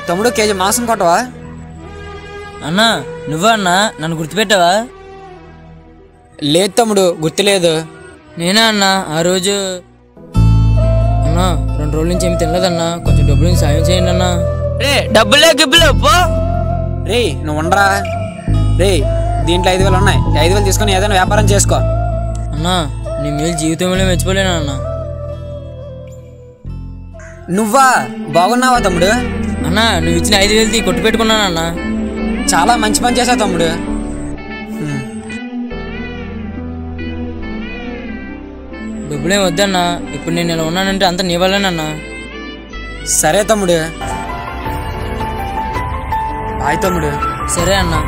తమ్ముడు కేజీ మాంసం కొట్టవా? అన్నా నువ్వా అన్నా? నన్ను గుర్తుపెట్టావా? లేదు తమ్ముడు, గుర్తులేదు. నేనా అన్నా? ఆ రోజు అన్నా 2 రోజుల నుంచి ఏమి తినలేదన్నా, కొంచెం డబ్బులు సాయం చేయండి అన్నా. రే డబ్బులే గిబ్బులే పో. రే నువ్వు ఉండరా. రే దీంట్లో 5,000 ఉన్నాయి, 5,000 తీసుకొని ఏదైనా వ్యాపారం చేసుకో. అన్నా నీ మేలు జీవితంలో మెచ్చిపోలేనా అన్నా. నువ్వా? బాగున్నావా తమ్ముడు? అన్నా నువ్వు ఇచ్చిన 5,000 కొట్టు పెట్టుకున్నానన్నా. చాలా మంచి పని చేసావు తమ్ముడు. డబ్బులేం వద్దన్నా, ఇప్పుడు నేను ఇలా ఉన్నానంటే అంత నీ వల్లేనన్నా. సరే తమ్ముడు. బాయ్ తమ్ముడు. సరే అన్నా.